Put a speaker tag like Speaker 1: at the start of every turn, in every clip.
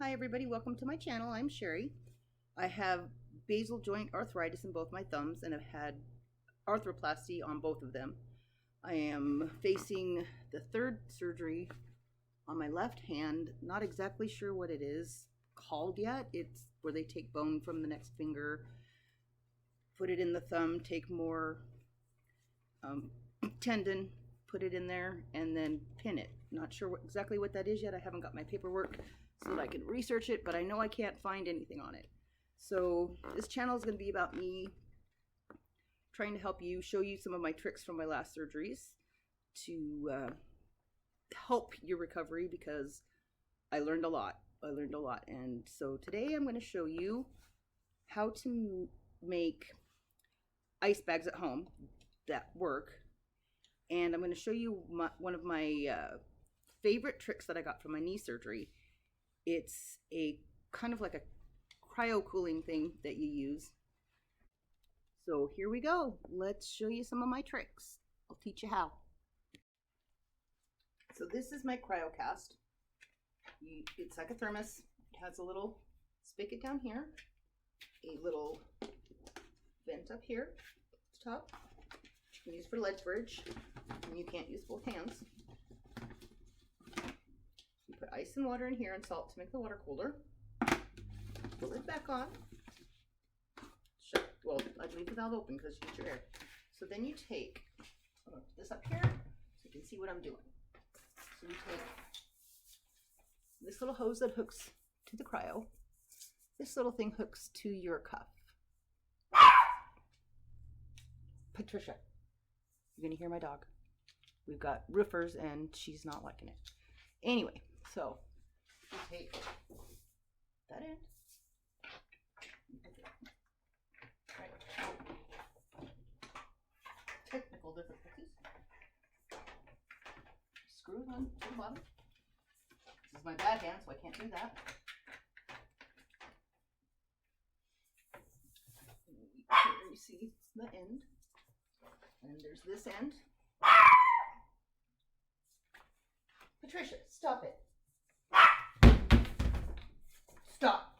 Speaker 1: Hi everybody, welcome to my channel. I'm Sherry. I have basal joint arthritis in both my thumbs and have had arthroplasty on both of them. I am facing the third surgery on my left hand. Not exactly sure what it is called yet. It's where they take bone from the next finger, put it in the thumb, take more tendon, put it in there, and then pin it. Not sure exactly what that is yet. I haven't got my paperwork so that I can research it, but I know I can't find anything on it. So this channel is going to be about me trying to help you, show you some of my tricks from my last surgeries to help your recovery, because I learned a lot. And so today I'm going to show you how to make ice bags at home that work. And I'm going to show you one of my favorite tricks that I got from my knee surgery. It's a kind of like a cryo cooling thing that you use. So here we go. Let's show you some of my tricks. I'll teach you how. So this is my cryo cast. It's like a thermos. It has a little spigot down here, a little vent up here at the top. You can use for leverage, and you can't use both hands. You put ice and water in here and salt to make the water colder. Put the lid back on. Shut. Well, I'd leave the valve open because you get your air. So then you take this up here so you can see what I'm doing. So you take this little hose that hooks to the cryo. This little thing hooks to your cuff. Patricia, you're gonna hear my dog. We've got roofers and she's not liking it. Anyway, so you take that end. Right. Technical difficulties. Screw on to the bottom. This is my bad hand, so I can't do that. Here you see the end. And there's this end. Patricia, stop it. Stop.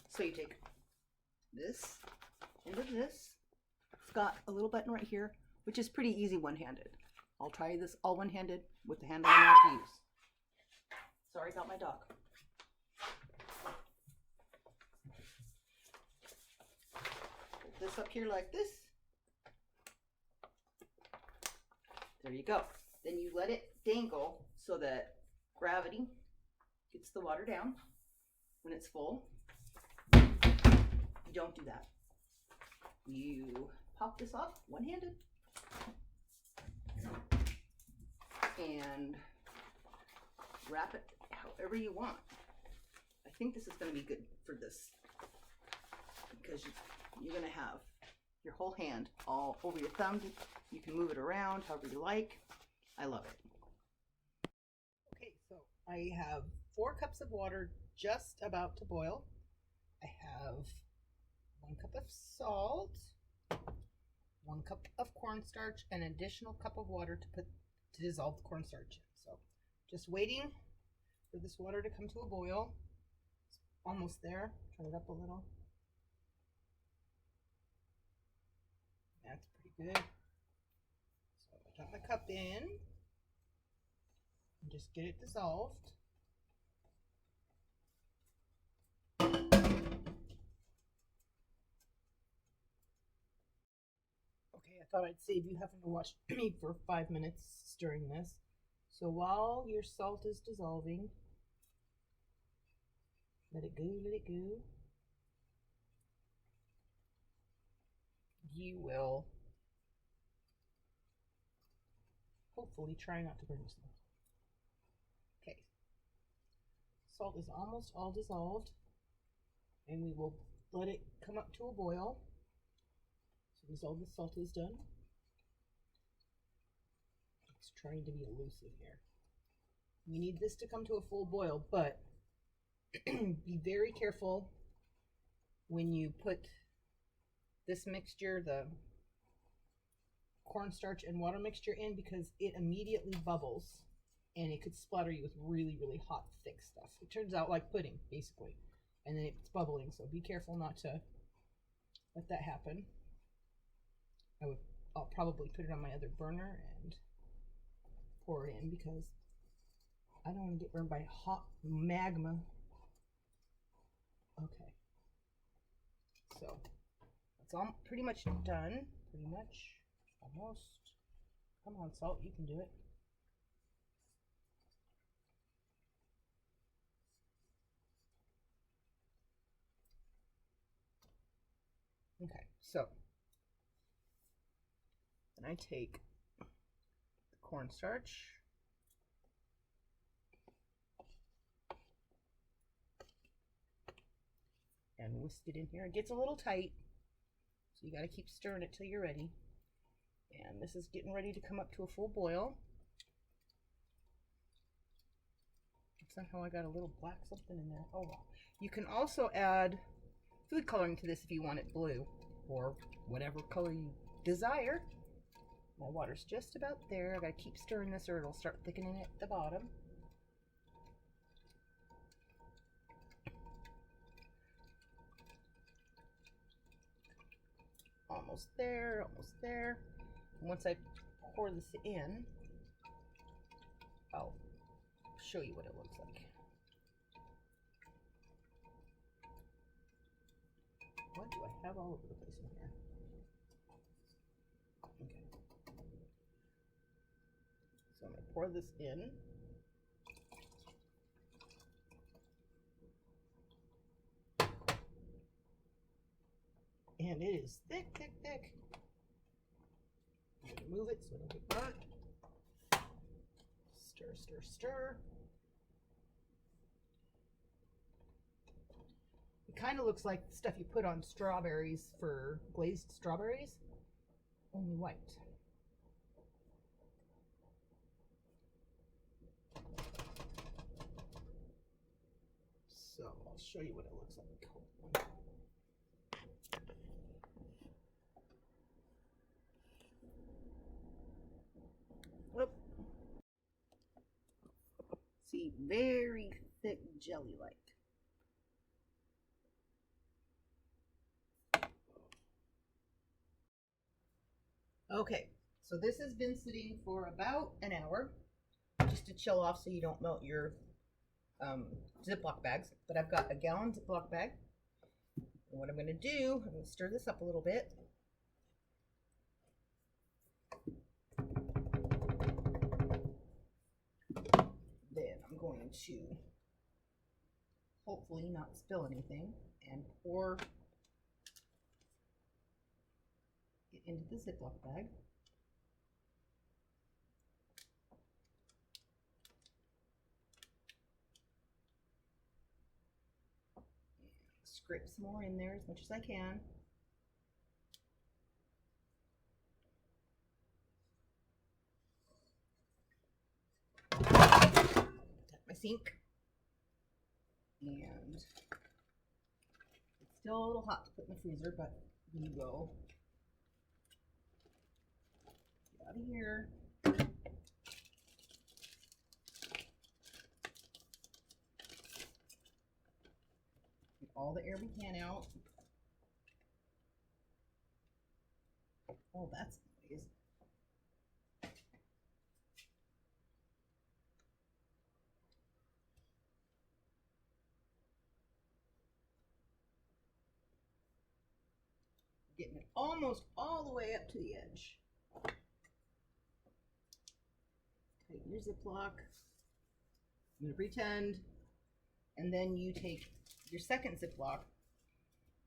Speaker 1: So you take this end of this. It's got a little button right here, which is pretty easy one-handed. I'll try this all one-handed with the handle I know how to use. Sorry about my dog. Put this up here like this. There you go. Then you let it dangle so that gravity gets the water down when it's full. You don't do that. You pop this off one-handed and wrap it however you want. I think this is going to be good for this because you're going to have your whole hand all over your thumb. You can move it around however you like. I love it. Okay, so I have 4 cups of water just about to boil. I have 1 cup of salt, 1 cup of cornstarch, and an additional cup of water to dissolve the cornstarch in. So just waiting for this water to come to a boil. It's almost there. Turn it up a little. That's pretty good. So I got my cup in and just get it dissolved. Okay, I thought I'd save you having to watch me for 5 minutes stirring this. So while your salt is dissolving, let it go, let it go. You will hopefully try not to burn yourself. Okay, salt is almost all dissolved, and we will let it come up to a boil. So as all the salt is done, it's trying to be elusive here. You need this to come to a full boil, but be very careful when you put this mixture, the
Speaker 2: cornstarch and water mixture in because it immediately bubbles and it could splatter you with really, really hot, thick stuff. It turns out like pudding, basically. And then it's bubbling, so be careful not to let that happen. I'll probably put it on my other burner and pour it in because I don't want to get burned by hot magma. Okay. So it's all pretty much done. Pretty much. Almost. Come on, Salt, you can do it. Okay, so then I take the cornstarch and whisk it in here. It gets a little tight, so you got to keep stirring it till you're ready. And this is getting ready to come up to a full boil. Somehow I got a little black something in there. Oh well. You can also add food coloring to this if you want it blue or whatever color you desire. My water's just about there. I gotta keep stirring this or it'll start thickening at the bottom. Almost there, almost there. And once I pour this in, I'll show you what it looks like. What do I have all over the place in here? Okay. So I'm going to pour this in. And it is thick, thick, thick. I'm going to move it so it don't get burnt. Stir, stir, stir. It kind of looks like stuff you put on strawberries for glazed strawberries, only white. So I'll show you what it looks like. Whoop.
Speaker 1: See, very thick jelly-like.
Speaker 2: Okay, so this has been sitting for about an hour, just to chill off so you don't melt your Ziploc bags. But I've got a gallon Ziploc bag. And what I'm going to do, I'm going to stir this up a little bit. Then I'm going to hopefully not spill anything and pour it into the Ziploc bag. Scrape some more in there as much as I can. Tap my sink. And it's still a little hot to put in the freezer, but we will get out of here. Get all the air we can out. Oh, that's nice. Getting it almost all the way up to the edge. Tighten your Ziploc. I'm going to pretend. And then you take your second Ziploc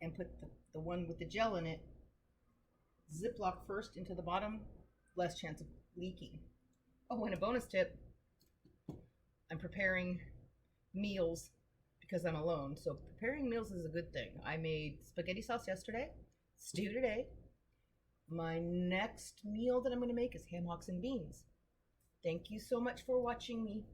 Speaker 2: and put the one with the gel in it, Ziploc first into the bottom, less chance of leaking. Oh, and a bonus tip, I'm preparing meals because I'm alone. So preparing meals is a good thing. I made spaghetti sauce yesterday, stew today. My next meal that I'm going to make is ham hocks and beans. Thank you so much for watching me.